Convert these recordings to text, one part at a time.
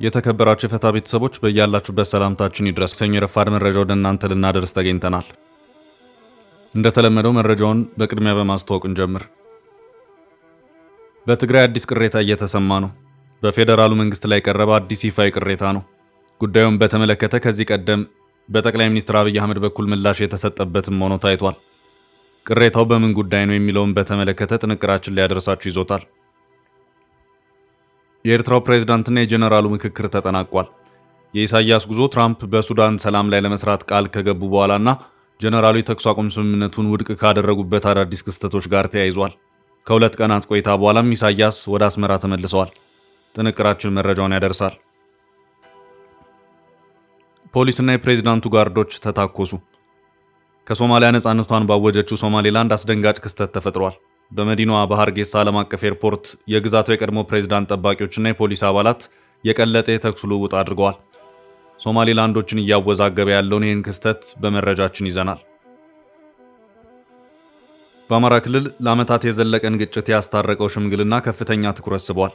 የተከበራችሁ የፈታ ቤተሰቦች በእያላችሁበት ሰላምታችን ይድረስ። ሰኞ የረፋድ መረጃ ወደ እናንተ ልናደርስ ተገኝተናል። እንደተለመደው መረጃውን በቅድሚያ በማስተዋወቅ እንጀምር። በትግራይ አዲስ ቅሬታ እየተሰማ ነው። በፌዴራሉ መንግስት ላይ የቀረበ አዲስ ይፋዊ ቅሬታ ነው። ጉዳዩን በተመለከተ ከዚህ ቀደም በጠቅላይ ሚኒስትር አብይ አህመድ በኩል ምላሽ የተሰጠበትም ሆኖ ታይቷል። ቅሬታው በምን ጉዳይ ነው የሚለውን በተመለከተ ጥንቅራችን ሊያደርሳችሁ ይዞታል። የኤርትራው ፕሬዝዳንትና የጀነራሉ ምክክር ተጠናቋል። የኢሳያስ ጉዞ ትራምፕ በሱዳን ሰላም ላይ ለመስራት ቃል ከገቡ በኋላና ጀነራሉ የተኩስ አቁም ስምምነቱን ውድቅ ካደረጉበት አዳዲስ ክስተቶች ጋር ተያይዟል። ከሁለት ቀናት ቆይታ በኋላም ኢሳያስ ወደ አስመራ ተመልሰዋል። ጥንቅራችን መረጃውን ያደርሳል። ፖሊስና የፕሬዝዳንቱ ጋርዶች ተታኮሱ። ከሶማሊያ ነፃነቷን ባወጀችው ሶማሌላንድ አስደንጋጭ ክስተት ተፈጥሯል። በመዲናዋ በሃርጌሳ ዓለም አቀፍ ኤርፖርት የግዛቱ የቀድሞ ፕሬዝዳንት ጠባቂዎችና የፖሊስ አባላት የቀለጠ የተኩስ ልውውጥ አድርገዋል። ሶማሌላንዶችን እያወዛገበ ያለውን ይህን ክስተት በመረጃችን ይዘናል። በአማራ ክልል ለዓመታት የዘለቀን ግጭት ያስታረቀው ሽምግልና ከፍተኛ ትኩረት ስቧል።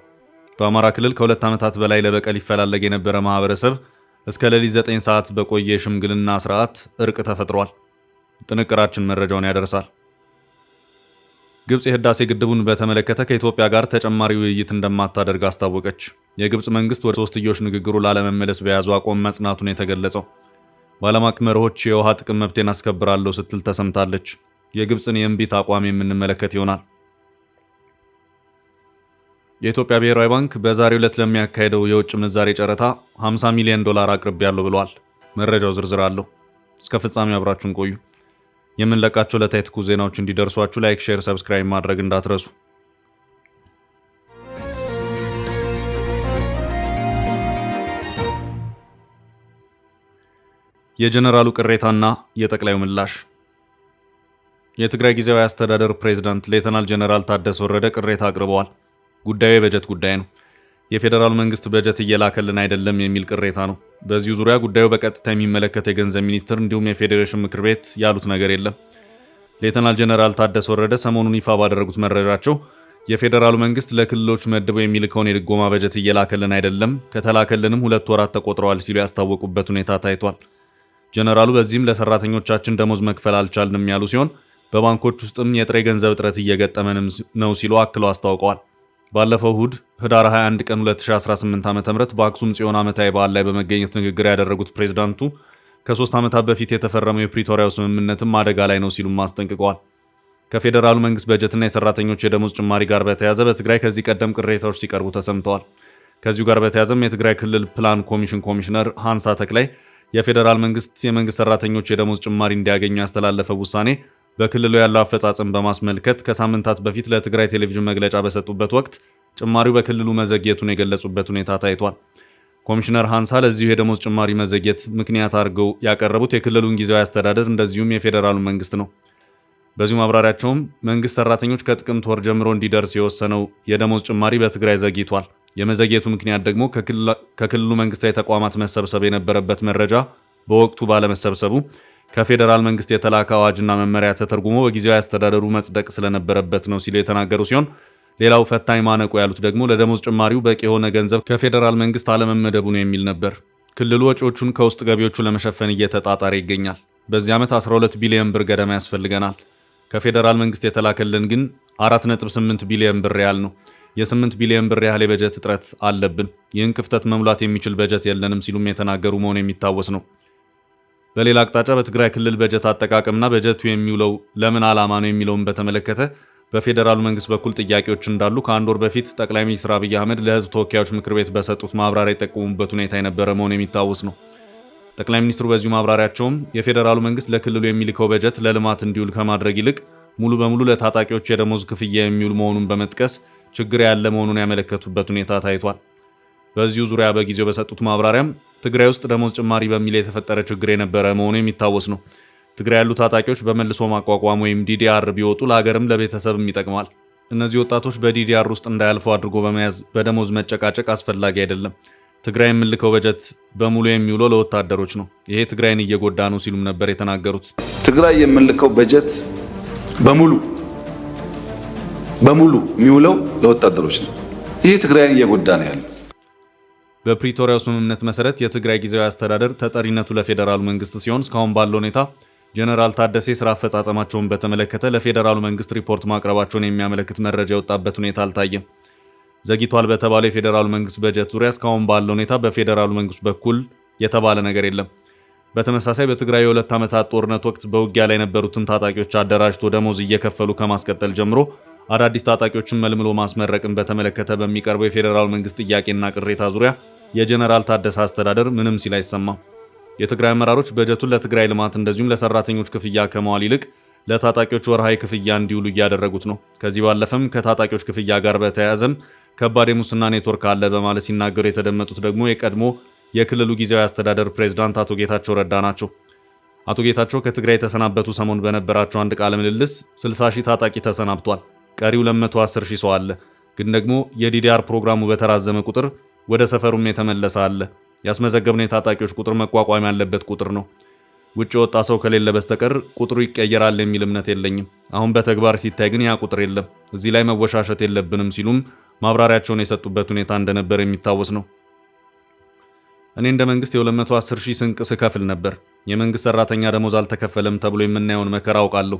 በአማራ ክልል ከ2 ዓመታት በላይ ለበቀል ይፈላለግ የነበረ ማህበረሰብ እስከ ሌሊት 9 ሰዓት በቆየ የሽምግልና ስርዓት እርቅ ተፈጥሯል። ጥንቅራችን መረጃውን ያደርሳል። ግብጽ የህዳሴ ግድቡን በተመለከተ ከኢትዮጵያ ጋር ተጨማሪ ውይይት እንደማታደርግ አስታወቀች። የግብጽ መንግስት ወደ ሶስትዮሽ ንግግሩ ላለመመለስ በያዘው አቋም መጽናቱን የተገለጸው በዓለም አቀፍ መርሆች የውሃ ጥቅም መብቴን አስከብራለሁ ስትል ተሰምታለች። የግብጽን የእምቢት አቋም የምንመለከት ይሆናል። የኢትዮጵያ ብሔራዊ ባንክ በዛሬው ዕለት ለሚያካሄደው የውጭ ምንዛሬ ጨረታ $50 ሚሊዮን አቅርቤያለሁ ብለዋል። መረጃው ዝርዝር አለው። እስከ ፍጻሜው አብራችሁን ቆዩ። የምንለቃቸው ዕለታዊ ትኩስ ዜናዎች እንዲደርሷችሁ ላይክ፣ ሼር፣ ሰብስክራይብ ማድረግ እንዳትረሱ። የጀነራሉ ቅሬታና የጠቅላዩ ምላሽ። የትግራይ ጊዜያዊ አስተዳደር ፕሬዝዳንት ሌተናል ጀነራል ታደሰ ወረደ ቅሬታ አቅርበዋል። ጉዳዩ የበጀት ጉዳይ ነው። የፌዴራል መንግስት በጀት እየላከልን አይደለም የሚል ቅሬታ ነው። በዚሁ ዙሪያ ጉዳዩ በቀጥታ የሚመለከት የገንዘብ ሚኒስትር እንዲሁም የፌዴሬሽን ምክር ቤት ያሉት ነገር የለም። ሌተናል ጀነራል ታደሰ ወረደ ሰሞኑን ይፋ ባደረጉት መረጃቸው የፌዴራሉ መንግስት ለክልሎች መድበው የሚልከውን የድጎማ በጀት እየላከልን አይደለም፣ ከተላከልንም 2 ወራት ተቆጥረዋል ሲሉ ያስታወቁበት ሁኔታ ታይቷል። ጀነራሉ በዚህም ለሰራተኞቻችን ደሞዝ መክፈል አልቻልንም ያሉ ሲሆን በባንኮች ውስጥም የጥሬ ገንዘብ እጥረት እየገጠመንም ነው ሲሉ አክለው አስታውቀዋል። ባለፈው እሁድ ህዳር 21 ቀን 2018 ዓ.ም በአክሱም ጽዮን ዓመታዊ በዓል ላይ በመገኘት ንግግር ያደረጉት ፕሬዝዳንቱ ከ3 ዓመታት በፊት የተፈረመው የፕሪቶሪያው ስምምነትም አደጋ ላይ ነው ሲሉም አስጠንቅቀዋል። ከፌዴራሉ መንግስት በጀትና የሰራተኞች የደሞዝ ጭማሪ ጋር በተያያዘ በትግራይ ከዚህ ቀደም ቅሬታዎች ሲቀርቡ ተሰምተዋል። ከዚሁ ጋር በተያያዘም የትግራይ ክልል ፕላን ኮሚሽን ኮሚሽነር ሃንሳ ተክላይ የፌዴራል መንግስት የመንግስት ሰራተኞች የደሞዝ ጭማሪ እንዲያገኙ ያስተላለፈው ውሳኔ በክልሉ ያለው አፈጻጸም በማስመልከት ከሳምንታት በፊት ለትግራይ ቴሌቪዥን መግለጫ በሰጡበት ወቅት ጭማሪው በክልሉ መዘግየቱን የገለጹበት ሁኔታ ታይቷል። ኮሚሽነር ሃንሳ ለዚሁ የደሞዝ ጭማሪ መዘግየት ምክንያት አድርገው ያቀረቡት የክልሉን ጊዜያዊ አስተዳደር እንደዚሁም የፌዴራሉ መንግስት ነው። በዚሁ ማብራሪያቸውም መንግስት ሰራተኞች ከጥቅምት ወር ጀምሮ እንዲደርስ የወሰነው የደሞዝ ጭማሪ በትግራይ ዘግይቷል። የመዘግየቱ ምክንያት ደግሞ ከክልሉ መንግስታዊ ተቋማት መሰብሰብ የነበረበት መረጃ በወቅቱ ባለመሰብሰቡ ከፌዴራል መንግስት የተላከ አዋጅና መመሪያ ተተርጉሞ በጊዜያዊ አስተዳደሩ መጽደቅ ስለነበረበት ነው ሲሉ የተናገሩ ሲሆን ሌላው ፈታኝ ማነቆ ያሉት ደግሞ ለደሞዝ ጭማሪው በቂ የሆነ ገንዘብ ከፌዴራል መንግስት አለመመደቡ ነው የሚል ነበር። ክልሉ ወጪዎቹን ከውስጥ ገቢዎቹ ለመሸፈን እየተጣጣረ ይገኛል። በዚህ ዓመት 12 ቢሊዮን ብር ገደማ ያስፈልገናል። ከፌዴራል መንግስት የተላከልን ግን 4.8 ቢሊዮን ብር ያህል ነው። የ8 ቢሊዮን ብር ያህል የበጀት እጥረት አለብን። ይህን ክፍተት መሙላት የሚችል በጀት የለንም ሲሉም የተናገሩ መሆኑ የሚታወስ ነው። በሌላ አቅጣጫ በትግራይ ክልል በጀት አጠቃቀምና በጀቱ የሚውለው ለምን ዓላማ ነው የሚለውን በተመለከተ በፌዴራሉ መንግስት በኩል ጥያቄዎች እንዳሉ ከአንድ ወር በፊት ጠቅላይ ሚኒስትር አብይ አህመድ ለህዝብ ተወካዮች ምክር ቤት በሰጡት ማብራሪያ የጠቀሙበት ሁኔታ የነበረ መሆኑ የሚታወስ ነው። ጠቅላይ ሚኒስትሩ በዚሁ ማብራሪያቸውም የፌዴራሉ መንግስት ለክልሉ የሚልከው በጀት ለልማት እንዲውል ከማድረግ ይልቅ ሙሉ በሙሉ ለታጣቂዎች የደሞዝ ክፍያ የሚውል መሆኑን በመጥቀስ ችግር ያለ መሆኑን ያመለከቱበት ሁኔታ ታይቷል። በዚሁ ዙሪያ በጊዜው በሰጡት ማብራሪያም ትግራይ ውስጥ ደሞዝ ጭማሪ በሚል የተፈጠረ ችግር የነበረ መሆኑ የሚታወስ ነው። ትግራይ ያሉ ታጣቂዎች በመልሶ ማቋቋም ወይም ዲዲአር ቢወጡ ለሀገርም ለቤተሰብም ይጠቅማል። እነዚህ ወጣቶች በዲዲአር ውስጥ እንዳያልፉ አድርጎ በመያዝ በደሞዝ መጨቃጨቅ አስፈላጊ አይደለም። ትግራይ የምልከው በጀት በሙሉ የሚውለው ለወታደሮች ነው፣ ይሄ ትግራይን እየጎዳ ነው ሲሉም ነበር የተናገሩት። ትግራይ የምልከው በጀት በሙሉ የሚውለው ለወታደሮች ነው፣ ይሄ ትግራይን እየጎዳ ነው ያለው። በፕሪቶሪያው ስምምነት መሰረት የትግራይ ጊዜያዊ አስተዳደር ተጠሪነቱ ለፌዴራሉ መንግስት ሲሆን እስካሁን ባለው ሁኔታ ጀነራል ታደሰ ስራ አፈጻጸማቸውን በተመለከተ ለፌዴራሉ መንግስት ሪፖርት ማቅረባቸውን የሚያመለክት መረጃ የወጣበት ሁኔታ አልታየም። ዘግይቷል በተባለው የፌዴራሉ መንግስት በጀት ዙሪያ እስካሁን ባለው ሁኔታ በፌዴራሉ መንግስት በኩል የተባለ ነገር የለም። በተመሳሳይ በትግራይ የ2 ዓመታት ጦርነት ወቅት በውጊያ ላይ የነበሩትን ታጣቂዎች አደራጅቶ ደሞዝ እየከፈሉ ከማስቀጠል ጀምሮ አዳዲስ ታጣቂዎችን መልምሎ ማስመረቅን በተመለከተ በሚቀርበው የፌዴራሉ መንግስት ጥያቄና ቅሬታ ዙሪያ የጀነራል ታደሰ አስተዳደር ምንም ሲል አይሰማም። የትግራይ አመራሮች በጀቱን ለትግራይ ልማት እንደዚሁም ለሰራተኞች ክፍያ ከመዋል ይልቅ ለታጣቂዎች ወርሃዊ ክፍያ እንዲውሉ እያደረጉት ነው። ከዚህ ባለፈም ከታጣቂዎች ክፍያ ጋር በተያያዘም ከባድ የሙስና ኔትወርክ አለ በማለት ሲናገሩ የተደመጡት ደግሞ የቀድሞ የክልሉ ጊዜያዊ አስተዳደር ፕሬዝዳንት አቶ ጌታቸው ረዳ ናቸው። አቶ ጌታቸው ከትግራይ የተሰናበቱ ሰሞን በነበራቸው አንድ ቃለ ምልልስ 60 ሺህ ታጣቂ ተሰናብቷል፣ ቀሪው 210 ሺህ ሰው አለ፣ ግን ደግሞ የዲዲአር ፕሮግራሙ በተራዘመ ቁጥር ወደ ሰፈሩም የተመለሰ አለ። ያስመዘገብነው የታጣቂዎች ቁጥር መቋቋም ያለበት ቁጥር ነው። ውጭ ወጣ ሰው ከሌለ በስተቀር ቁጥሩ ይቀየራል የሚል እምነት የለኝም። አሁን በተግባር ሲታይ ግን ያ ቁጥር የለም። እዚህ ላይ መወሻሸት የለብንም ሲሉም ማብራሪያቸውን የሰጡበት ሁኔታ እንደነበር የሚታወስ ነው። እኔ እንደ መንግስት የ210 ሺህ ስንቅ ስከፍል ነበር። የመንግስት ሰራተኛ ደሞዝ አልተከፈለም ተብሎ የምናየውን መከራ አውቃለሁ።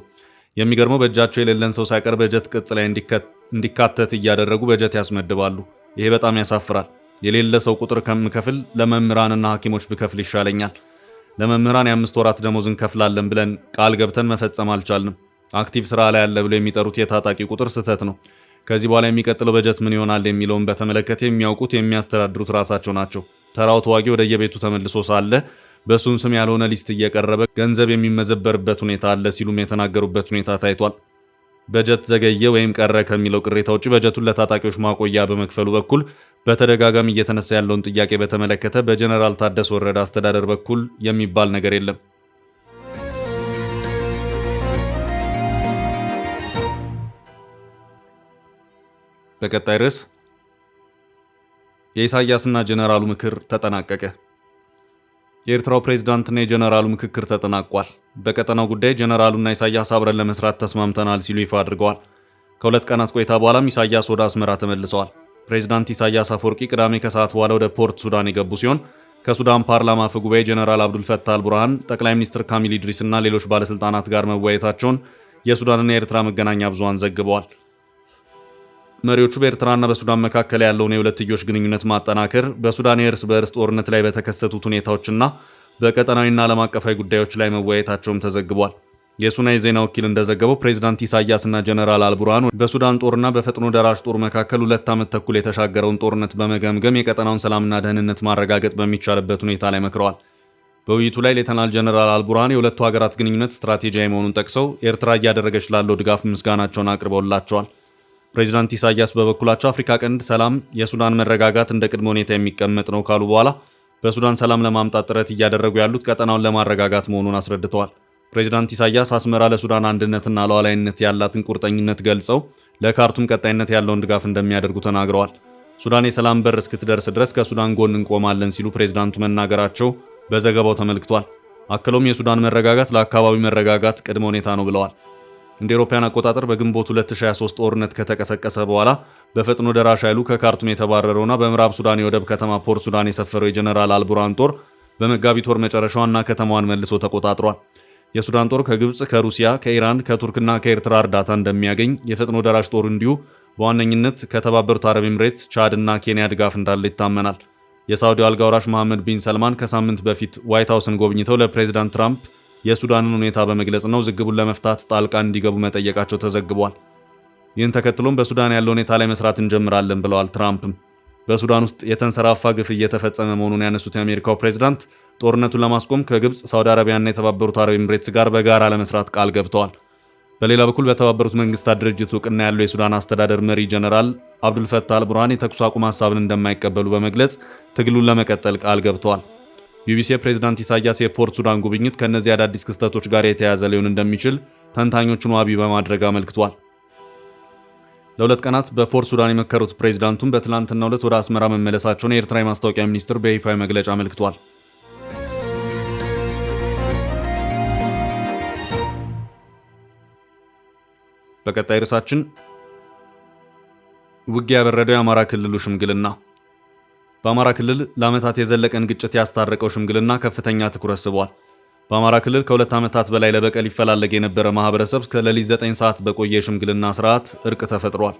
የሚገርመው በእጃቸው የሌለን ሰው ሳይቀር በጀት ቅጽ ላይ እንዲካተት እያደረጉ በጀት ያስመድባሉ። ይሄ በጣም ያሳፍራል። የሌለ ሰው ቁጥር ከምከፍል ለመምህራንና ሐኪሞች ብከፍል ይሻለኛል። ለመምህራን የ5 ወራት ደሞዝ እንከፍላለን ብለን ቃል ገብተን መፈጸም አልቻልንም። አክቲቭ ስራ ላይ ያለ ብሎ የሚጠሩት የታጣቂ ቁጥር ስህተት ነው። ከዚህ በኋላ የሚቀጥለው በጀት ምን ይሆናል የሚለውን በተመለከተ የሚያውቁት የሚያስተዳድሩት ራሳቸው ናቸው። ተራው ተዋጊ ወደ የቤቱ ተመልሶ ሳለ በሱም ስም ያልሆነ ሊስት እየቀረበ ገንዘብ የሚመዘበርበት ሁኔታ አለ ሲሉም የተናገሩበት ሁኔታ ታይቷል። በጀት ዘገየ ወይም ቀረ ከሚለው ቅሬታ ውጭ በጀቱን ለታጣቂዎች ማቆያ በመክፈሉ በኩል በተደጋጋሚ እየተነሳ ያለውን ጥያቄ በተመለከተ በጀነራል ታደሰ ወረደ አስተዳደር በኩል የሚባል ነገር የለም። በቀጣይ ርዕስ የኢሳያስና ጀነራሉ ምክር ተጠናቀቀ። የኤርትራው ፕሬዝዳንትና የጀነራሉ ምክክር ተጠናቋል። በቀጠናው ጉዳይ ጀነራሉና ኢሳያስ አብረን ለመስራት ተስማምተናል ሲሉ ይፋ አድርገዋል። ከ2 ቀናት ቆይታ በኋላም ኢሳያስ ወደ አስመራ ተመልሰዋል። ፕሬዝዳንት ኢሳያስ አፈወርቂ ቅዳሜ ከሰዓት በኋላ ወደ ፖርት ሱዳን የገቡ ሲሆን ከሱዳን ፓርላማ አፈ ጉባኤ ጀነራል አብዱልፈታህ አልቡርሃን፣ ጠቅላይ ሚኒስትር ካሚል ኢድሪስ እና ሌሎች ባለስልጣናት ጋር መወያየታቸውን የሱዳንና የኤርትራ መገናኛ ብዙሃን ዘግበዋል። መሪዎቹ በኤርትራና በሱዳን መካከል ያለውን የሁለትዮሽ ግንኙነት ማጠናከር፣ በሱዳን የእርስ በእርስ ጦርነት ላይ በተከሰቱት ሁኔታዎችና በቀጠናዊና ዓለም አቀፋዊ ጉዳዮች ላይ መወያየታቸውም ተዘግቧል። የሱና የዜና ወኪል እንደዘገበው ፕሬዝዳንት ኢሳያስና ጀነራል አልቡርሃን በሱዳን ጦርና በፈጥኖ ደራሽ ጦር መካከል 2 ዓመት ተኩል የተሻገረውን ጦርነት በመገምገም የቀጠናውን ሰላምና ደህንነት ማረጋገጥ በሚቻልበት ሁኔታ ላይ መክረዋል። በውይይቱ ላይ ሌተናል ጀነራል አልቡርሃን የሁለቱ ሀገራት ግንኙነት ስትራቴጂያዊ መሆኑን ጠቅሰው ኤርትራ እያደረገች ላለው ድጋፍ ምስጋናቸውን አቅርበውላቸዋል። ፕሬዝዳንት ኢሳያስ በበኩላቸው አፍሪካ ቀንድ ሰላም፣ የሱዳን መረጋጋት እንደ ቅድመ ሁኔታ የሚቀመጥ ነው ካሉ በኋላ በሱዳን ሰላም ለማምጣት ጥረት እያደረጉ ያሉት ቀጠናውን ለማረጋጋት መሆኑን አስረድተዋል። ፕሬዝዳንት ኢሳያስ አስመራ ለሱዳን አንድነትና ሉዓላዊነት ያላትን ቁርጠኝነት ገልጸው ለካርቱም ቀጣይነት ያለውን ድጋፍ እንደሚያደርጉ ተናግረዋል። ሱዳን የሰላም በር እስክትደርስ ድረስ ከሱዳን ጎን እንቆማለን ሲሉ ፕሬዝዳንቱ መናገራቸው በዘገባው ተመልክቷል። አክለውም የሱዳን መረጋጋት ለአካባቢው መረጋጋት ቅድመ ሁኔታ ነው ብለዋል። እንደ አውሮፓውያን አቆጣጠር በግንቦት 2023 ጦርነት ከተቀሰቀሰ በኋላ በፈጥኖ ደራሽ ኃይሉ ከካርቱም የተባረረውና በምዕራብ ሱዳን የወደብ ከተማ ፖርት ሱዳን የሰፈረው የጀነራል አልቡርሃን ጦር በመጋቢት ወር መጨረሻ ዋና ከተማዋን መልሶ ተቆጣጥሯል። የሱዳን ጦር ከግብፅ፣ ከሩሲያ፣ ከኢራን፣ ከቱርክና ከኤርትራ እርዳታ እንደሚያገኝ፣ የፈጥኖ ደራሽ ጦር እንዲሁ በዋነኝነት ከተባበሩት አረብ ኤምሬትስ፣ ቻድ እና ኬንያ ድጋፍ እንዳለ ይታመናል። የሳውዲው አልጋ ወራሽ መሐመድ ቢን ሰልማን ከሳምንት በፊት ዋይት ሃውስን ጎብኝተው ለፕሬዝዳንት ትራምፕ የሱዳንን ሁኔታ በመግለጽ ነው ዝግቡን ለመፍታት ጣልቃ እንዲገቡ መጠየቃቸው ተዘግቧል። ይህን ተከትሎም በሱዳን ያለው ሁኔታ ላይ መስራት እንጀምራለን ብለዋል። ትራምፕም በሱዳን ውስጥ የተንሰራፋ ግፍ እየተፈጸመ መሆኑን ያነሱት የአሜሪካው ፕሬዝዳንት ጦርነቱን ለማስቆም ከግብፅ፣ ሳውዲ አረቢያና የተባበሩት አረብ ኤምሬትስ ጋር በጋራ ለመስራት ቃል ገብተዋል። በሌላ በኩል በተባበሩት መንግስታት ድርጅት እውቅና ያለው የሱዳን አስተዳደር መሪ ጀነራል አብዱልፈታህ አልቡርሃን የተኩስ አቁም ሀሳብን እንደማይቀበሉ በመግለጽ ትግሉን ለመቀጠል ቃል ገብተዋል። ቢቢሲ የፕሬዝዳንት ኢሳያስ የፖርት ሱዳን ጉብኝት ከእነዚህ አዳዲስ ክስተቶች ጋር የተያያዘ ሊሆን እንደሚችል ተንታኞቹን ዋቢ በማድረግ አመልክቷል። ለ2 ቀናት በፖርት ሱዳን የመከሩት ፕሬዝዳንቱም በትላንትናው ዕለት ወደ አስመራ መመለሳቸውን የኤርትራ የማስታወቂያ ሚኒስትር በይፋዊ መግለጫ አመልክቷል። በቀጣይ ርዕሳችን ውጊያ ያበረደው የአማራ ክልሉ ሽምግልና። በአማራ ክልል ለዓመታት የዘለቀን ግጭት ያስታረቀው ሽምግልና ከፍተኛ ትኩረት ስቧል። በአማራ ክልል ከ2 ዓመታት በላይ ለበቀል ይፈላለግ የነበረ ማህበረሰብ እስከ ሌሊት 9 ሰዓት በቆየ የሽምግልና ስርዓት እርቅ ተፈጥሯል።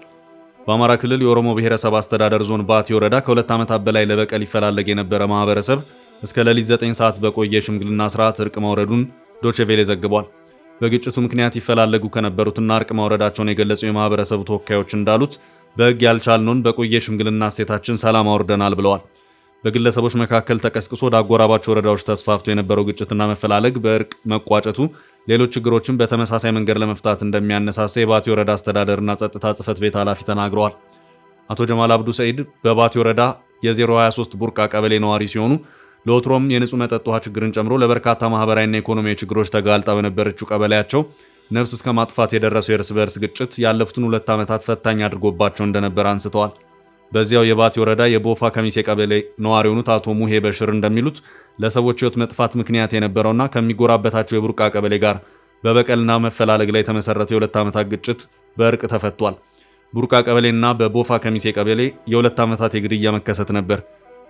በአማራ ክልል የኦሮሞ ብሔረሰብ አስተዳደር ዞን ባቲ ወረዳ ከ2 ዓመታት በላይ ለበቀል ይፈላለግ የነበረ ማህበረሰብ እስከ ሌሊት 9 ሰዓት በቆየ የሽምግልና ስርዓት እርቅ ማውረዱን ዶቼ ቬሌ ዘግቧል። በግጭቱ ምክንያት ይፈላለጉ ከነበሩትና እርቅ ማውረዳቸውን የገለጹ የማህበረሰቡ ተወካዮች እንዳሉት በሕግ ያልቻልነውን በቆየ ሽምግልና እሴታችን ሰላም አውርደናል ብለዋል። በግለሰቦች መካከል ተቀስቅሶ ወደ አጎራባች ወረዳዎች ተስፋፍቶ የነበረው ግጭትና መፈላለግ በእርቅ መቋጨቱ ሌሎች ችግሮችን በተመሳሳይ መንገድ ለመፍታት እንደሚያነሳሳ የባቲ ወረዳ አስተዳደርና ጸጥታ ጽሕፈት ቤት ኃላፊ ተናግረዋል። አቶ ጀማል አብዱ ሰኢድ በባቲ ወረዳ የ023 ቡርቃ ቀበሌ ነዋሪ ሲሆኑ ለወትሮም የንጹህ መጠጥ ውሃ ችግርን ጨምሮ ለበርካታ ማህበራዊና ኢኮኖሚያዊ ችግሮች ተጋልጣ በነበረችው ቀበሌያቸው ነፍስ እስከ ማጥፋት የደረሰው የእርስ በእርስ ግጭት ያለፉትን 2 ዓመታት ፈታኝ አድርጎባቸው እንደነበር አንስተዋል። በዚያው የባቲ ወረዳ የቦፋ ከሚሴ ቀበሌ ነዋሪ የሆኑት አቶ ሙሄ በሽር እንደሚሉት ለሰዎች ሕይወት መጥፋት ምክንያት የነበረውና ከሚጎራበታቸው የቡርቃ ቀበሌ ጋር በበቀልና መፈላለግ ላይ የተመሰረተ የ2 ዓመታት ግጭት በእርቅ ተፈቷል። ቡርቃ ቀበሌና በቦፋ ከሚሴ ቀበሌ የ2 ዓመታት የግድያ መከሰት ነበር።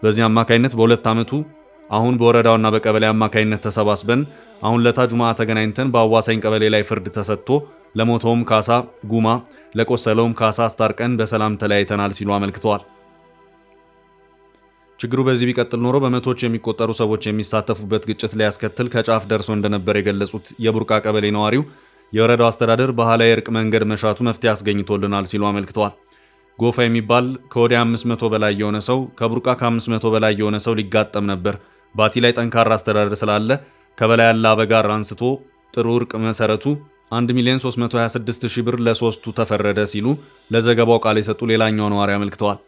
በዚህ አማካይነት በ2 ዓመቱ አሁን በወረዳውና በቀበሌ አማካይነት ተሰባስበን አሁን ለታ ጁማ ተገናኝተን በአዋሳኝ ቀበሌ ላይ ፍርድ ተሰጥቶ ለሞተውም ካሳ ጉማ ለቆሰለውም ካሳ አስታርቀን በሰላም ተለያይተናል ሲሉ አመልክተዋል። ችግሩ በዚህ ቢቀጥል ኖሮ በመቶዎች የሚቆጠሩ ሰዎች የሚሳተፉበት ግጭት ሊያስከትል ከጫፍ ደርሶ እንደነበር የገለጹት የቡርቃ ቀበሌ ነዋሪው የወረዳው አስተዳደር ባህላዊ እርቅ መንገድ መሻቱ መፍትሄ አስገኝቶልናል ሲሉ አመልክተዋል። ጎፋ የሚባል ከወዲያ 500 በላይ የሆነ ሰው ከቡርቃ ከ500 በላይ የሆነ ሰው ሊጋጠም ነበር። ባቲ ላይ ጠንካራ አስተዳደር ስላለ ከበላይ ያለ አበጋር አንስቶ ጥሩ እርቅ መሰረቱ 1,326,000 ብር ለሶስቱ ተፈረደ ሲሉ ለዘገባው ቃል የሰጡ ሌላኛው ነዋሪ አመልክተዋል።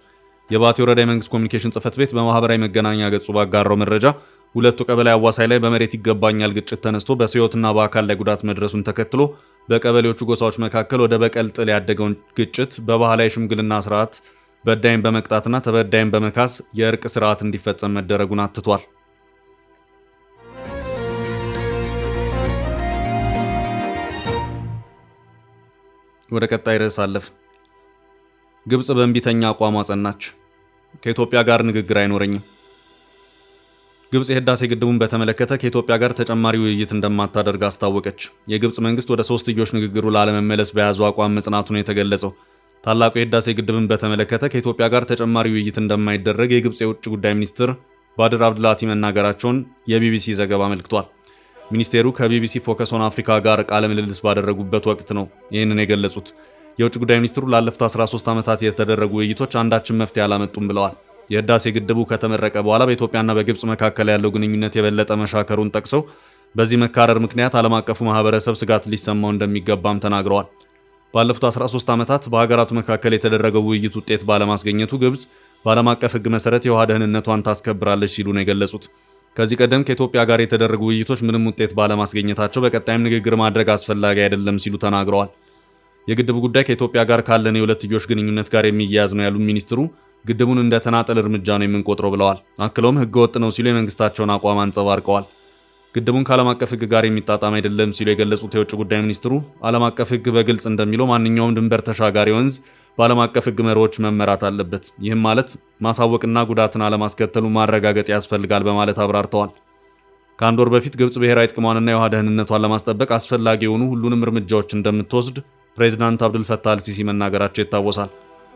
የባቲ ወረዳ የመንግስት ኮሚኒኬሽን ጽሕፈት ቤት በማህበራዊ መገናኛ ገጹ ባጋራው መረጃ ሁለቱ ቀበሌ አዋሳኝ ላይ በመሬት ይገባኛል ግጭት ተነስቶ በሕይወትና በአካል ላይ ጉዳት መድረሱን ተከትሎ በቀበሌዎቹ ጎሳዎች መካከል ወደ በቀል ጥል ያደገውን ግጭት በባህላዊ ሽምግልና ስርዓት በዳይን በመቅጣትና ተበዳይን በመካስ የእርቅ ስርዓት እንዲፈጸም መደረጉን አትቷል። ወደ ቀጣይ ርዕስ አለፍ። ግብጽ በእንቢተኛ አቋሟ ጸናች። ከኢትዮጵያ ጋር ንግግር አይኖረኝም። ግብጽ የህዳሴ ግድቡን በተመለከተ ከኢትዮጵያ ጋር ተጨማሪ ውይይት እንደማታደርግ አስታወቀች። የግብጽ መንግስት ወደ ሶስትዮሽ ንግግሩ ላለመመለስ በያዘው አቋም መጽናቱን የተገለጸው ታላቁ የህዳሴ ግድብን በተመለከተ ከኢትዮጵያ ጋር ተጨማሪ ውይይት እንደማይደረግ የግብጽ የውጭ ጉዳይ ሚኒስትር ባድር አብድላቲ መናገራቸውን የቢቢሲ ዘገባ አመልክቷል። ሚኒስቴሩ ከቢቢሲ ፎከስ ኦን አፍሪካ ጋር ቃለ ምልልስ ባደረጉበት ወቅት ነው ይህንን የገለጹት። የውጭ ጉዳይ ሚኒስትሩ ላለፉት 13 ዓመታት የተደረጉ ውይይቶች አንዳችን መፍትሄ አላመጡም ብለዋል። የህዳሴ ግድቡ ከተመረቀ በኋላ በኢትዮጵያና በግብጽ መካከል ያለው ግንኙነት የበለጠ መሻከሩን ጠቅሰው በዚህ መካረር ምክንያት ዓለም አቀፉ ማህበረሰብ ስጋት ሊሰማው እንደሚገባም ተናግረዋል። ባለፉት 13 ዓመታት በሀገራቱ መካከል የተደረገው ውይይት ውጤት ባለማስገኘቱ ግብጽ በዓለም አቀፍ ህግ መሰረት የውሃ ደህንነቷን ታስከብራለች ሲሉ ነው የገለጹት። ከዚህ ቀደም ከኢትዮጵያ ጋር የተደረጉ ውይይቶች ምንም ውጤት ባለማስገኘታቸው በቀጣይም ንግግር ማድረግ አስፈላጊ አይደለም ሲሉ ተናግረዋል። የግድቡ ጉዳይ ከኢትዮጵያ ጋር ካለን የሁለትዮሽ ግንኙነት ጋር የሚያያዝ ነው ያሉት ሚኒስትሩ ግድቡን እንደ ተናጠል እርምጃ ነው የምንቆጥረው ብለዋል። አክለውም ህገወጥ ነው ሲሉ የመንግስታቸውን አቋም አንጸባርቀዋል። ግድቡን ከዓለም አቀፍ ህግ ጋር የሚጣጣም አይደለም ሲሉ የገለጹት የውጭ ጉዳይ ሚኒስትሩ ዓለም አቀፍ ህግ በግልጽ እንደሚለው ማንኛውም ድንበር ተሻጋሪ ወንዝ በዓለም አቀፍ ህግ መርሆች መመራት አለበት። ይህም ማለት ማሳወቅና ጉዳትን አለማስከተሉ ማረጋገጥ ያስፈልጋል በማለት አብራርተዋል። ከአንድ ወር በፊት ግብጽ ብሔራዊ ጥቅሟንና የውሃ ደህንነቷን ለማስጠበቅ አስፈላጊ የሆኑ ሁሉንም እርምጃዎች እንደምትወስድ ፕሬዚዳንት አብዱልፈታህ አልሲሲ መናገራቸው ይታወሳል።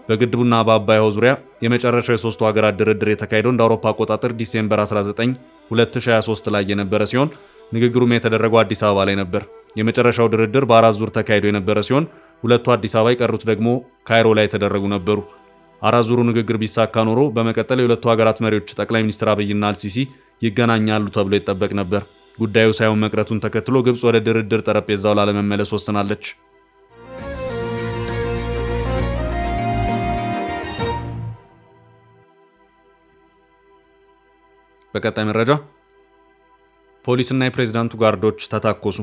በግድቡና በአባይ ውሃ ዙሪያ የመጨረሻው የሶስቱ ሀገራት ድርድር የተካሄደው እንደ አውሮፓ አቆጣጠር ዲሴምበር 19 2023 ላይ የነበረ ሲሆን ንግግሩም የተደረገው አዲስ አበባ ላይ ነበር። የመጨረሻው ድርድር በ4 ዙር ተካሂዶ የነበረ ሲሆን ሁለቱ አዲስ አበባ የቀሩት ደግሞ ካይሮ ላይ የተደረጉ ነበሩ። 4 ዙሩ ንግግር ቢሳካ ኖሮ በመቀጠል የሁለቱ ሀገራት መሪዎች ጠቅላይ ሚኒስትር አብይና አልሲሲ ይገናኛሉ ተብሎ ይጠበቅ ነበር። ጉዳዩ ሳይሆን መቅረቱን ተከትሎ ግብጽ ወደ ድርድር ጠረጴዛው ላለመመለስ ወስናለች። በቀጣይ መረጃ ፖሊስና የፕሬዝዳንቱ ጋርዶች ተታኮሱ።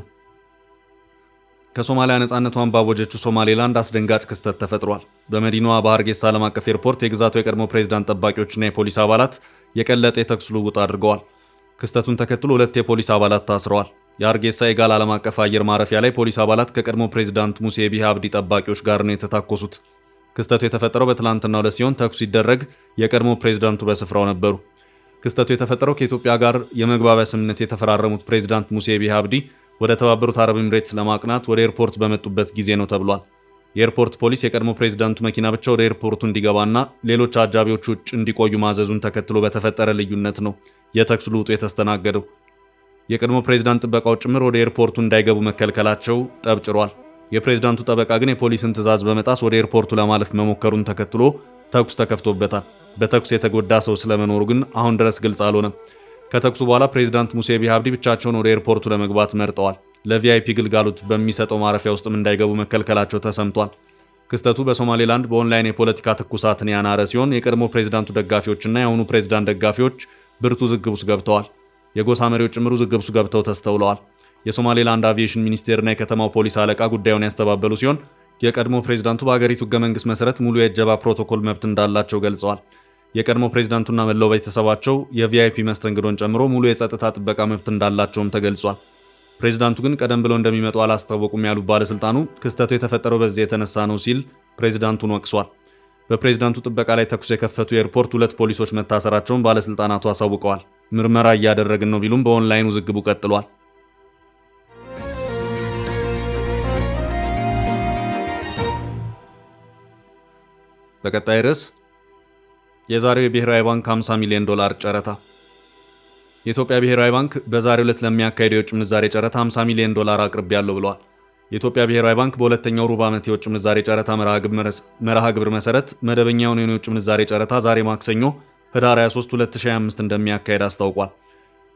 ከሶማሊያ ነጻነቷን ባወጀችው ሶማሌላንድ አስደንጋጭ ክስተት ተፈጥሯል። በመዲናዋ በሀርጌሳ ዓለም አቀፍ ኤርፖርት የግዛቱ የቀድሞ ፕሬዝዳንት ጠባቂዎችና የፖሊስ አባላት የቀለጠ የተኩስ ልውውጥ አድርገዋል። ክስተቱን ተከትሎ 2 የፖሊስ አባላት ታስረዋል። የሀርጌሳ የጋላ ዓለም አቀፍ አየር ማረፊያ ላይ ፖሊስ አባላት ከቀድሞ ፕሬዝዳንት ሙሴ ቢሂ አብዲ ጠባቂዎች ጋር ነው የተታኮሱት። ክስተቱ የተፈጠረው በትላንትናው ዕለት ሲሆን ተኩስ ሲደረግ የቀድሞ ፕሬዝዳንቱ በስፍራው ነበሩ። ክስተቱ የተፈጠረው ከኢትዮጵያ ጋር የመግባቢያ ስምምነት የተፈራረሙት ፕሬዝዳንት ሙሴ ቢሂ አብዲ ወደ ተባበሩት አረብ ኤምሬትስ ለማቅናት ወደ ኤርፖርት በመጡበት ጊዜ ነው ተብሏል። የኤርፖርት ፖሊስ የቀድሞ ፕሬዝዳንቱ መኪና ብቻ ወደ ኤርፖርቱ እንዲገባና ሌሎች አጃቢዎች ውጭ እንዲቆዩ ማዘዙን ተከትሎ በተፈጠረ ልዩነት ነው የተኩስ ልውውጡ የተስተናገደው። የቀድሞ ፕሬዝዳንት ጥበቃው ጭምር ወደ ኤርፖርቱ እንዳይገቡ መከልከላቸው ጠብ ጭሯል። የፕሬዝዳንቱ ጠበቃ ግን የፖሊስን ትዕዛዝ በመጣስ ወደ ኤርፖርቱ ለማለፍ መሞከሩን ተከትሎ ተኩስ ተከፍቶበታል። በተኩስ የተጎዳ ሰው ስለመኖሩ ግን አሁን ድረስ ግልጽ አልሆነም። ከተኩሱ በኋላ ፕሬዝዳንት ሙሴ ቢሂ አብዲ ብቻቸውን ወደ ኤርፖርቱ ለመግባት መርጠዋል። ለቪአይፒ ግልጋሎት በሚሰጠው ማረፊያ ውስጥም እንዳይገቡ መከልከላቸው ተሰምቷል። ክስተቱ በሶማሌላንድ በኦንላይን የፖለቲካ ትኩሳትን ያናረ ሲሆን የቀድሞ ፕሬዝዳንቱ ደጋፊዎችና የአሁኑ ፕሬዝዳንት ደጋፊዎች ብርቱ ውዝግብ ውስጥ ገብተዋል። የጎሳ መሪዎች ጭምር ውዝግብ ውስጥ ገብተው ተስተውለዋል። የሶማሌላንድ አቪዬሽን ሚኒስቴርና የከተማው ፖሊስ አለቃ ጉዳዩን ያስተባበሉ ሲሆን የቀድሞ ፕሬዝዳንቱ በአገሪቱ ሕገ መንግስት መሰረት ሙሉ የእጀባ ፕሮቶኮል መብት እንዳላቸው ገልጸዋል። የቀድሞ ፕሬዝዳንቱና መላው ቤተሰባቸው የቪአይፒ መስተንግዶን ጨምሮ ሙሉ የጸጥታ ጥበቃ መብት እንዳላቸውም ተገልጿል። ፕሬዝዳንቱ ግን ቀደም ብለው እንደሚመጡ አላስታወቁም ያሉት ባለስልጣኑ ክስተቱ የተፈጠረው በዚህ የተነሳ ነው ሲል ፕሬዝዳንቱን ወቅሷል። በፕሬዝዳንቱ ጥበቃ ላይ ተኩስ የከፈቱ የኤርፖርት 2 ፖሊሶች መታሰራቸውን ባለስልጣናቱ አሳውቀዋል። ምርመራ እያደረግን ነው ቢሉም በኦንላይን ውዝግቡ ቀጥሏል። በቀጣይ ርዕስ የዛሬው የብሔራዊ ባንክ 50 ሚሊዮን ዶላር ጨረታ። የኢትዮጵያ ብሔራዊ ባንክ በዛሬው ዕለት ለሚያካሄደው የውጭ ምንዛሬ ጨረታ 50 ሚሊዮን ዶላር አቅርቤያለሁ ብለዋል። የኢትዮጵያ ብሔራዊ ባንክ በሁለተኛው ሩብ ዓመት የውጭ ምንዛሬ ጨረታ መርሃ ግብር መሰረት መደበኛውን የውጭ ምንዛሬ ጨረታ ዛሬ ማክሰኞ ህዳር 23 2025 እንደሚያካሄድ አስታውቋል።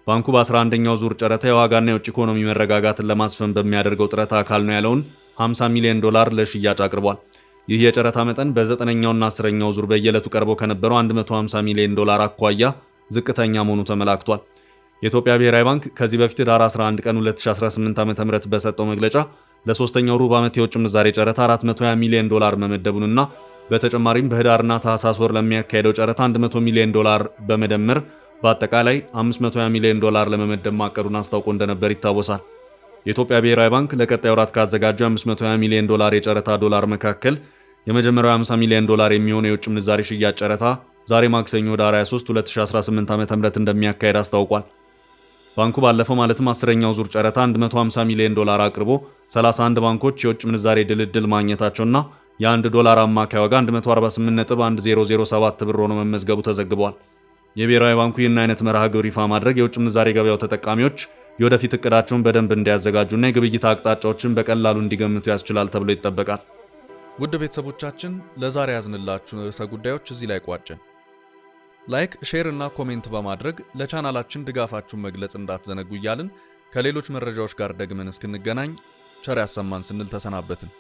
ባንኩ በ11ኛው ዙር ጨረታ የዋጋና የውጭ ኢኮኖሚ መረጋጋትን ለማስፈን በሚያደርገው ጥረት አካል ነው ያለውን 50 ሚሊዮን ዶላር ለሽያጭ አቅርቧል። ይህ የጨረታ መጠን በ9ኛውና 10ኛው ዙር በየዕለቱ ቀርቦ ከነበረው 150 ሚሊዮን ዶላር አኳያ ዝቅተኛ መሆኑ ተመላክቷል። የኢትዮጵያ ብሔራዊ ባንክ ከዚህ በፊት ህዳር 11 ቀን 2018 ዓ.ም በሰጠው መግለጫ ለሶስተኛው ሩብ ዓመት የውጭ ምንዛሬ ጨረታ 420 ሚሊዮን ዶላር መመደቡንና በተጨማሪም በህዳርና ታህሳስ ወር ለሚያካሄደው ጨረታ 100 ሚሊዮን ዶላር በመደመር በአጠቃላይ 520 ሚሊዮን ዶላር ለመመደብ ማቀዱን አስታውቆ እንደነበር ይታወሳል። የኢትዮጵያ ብሔራዊ ባንክ ለቀጣይ ወራት ካዘጋጀው 520 ሚሊዮን ዶላር የጨረታ ዶላር መካከል የመጀመሪያው 50 ሚሊዮን ዶላር የሚሆነው የውጭ ምንዛሬ ሽያጭ ጨረታ ዛሬ ማክሰኞ ህዳር 23 2018 ዓ.ም እንደሚያካሄድ አስታውቋል። ባንኩ ባለፈው ማለትም 10ኛው ዙር ጨረታ 150 ሚሊዮን ዶላር አቅርቦ 31 ባንኮች የውጭ ምንዛሬ ድልድል ማግኘታቸውና የ1 ዶላር አማካይ ዋጋ 148.1007 ብር ሆኖ መመዝገቡ ተዘግቧል። የብሔራዊ ባንኩ ይህን አይነት መርሃ ግብር ይፋ ማድረግ የውጭ ምንዛሬ ገበያው ተጠቃሚዎች የወደፊት እቅዳቸውን በደንብ እንዲያዘጋጁና የግብይት አቅጣጫዎችን በቀላሉ እንዲገምቱ ያስችላል ተብሎ ይጠበቃል። ውድ ቤተሰቦቻችን ለዛሬ ያዝንላችሁን ርዕሰ ጉዳዮች እዚህ ላይ ቋጨን። ላይክ፣ ሼር እና ኮሜንት በማድረግ ለቻናላችን ድጋፋችሁን መግለጽ እንዳትዘነጉ እያልን ከሌሎች መረጃዎች ጋር ደግመን እስክንገናኝ ቸር ያሰማን ስንል ተሰናበትን።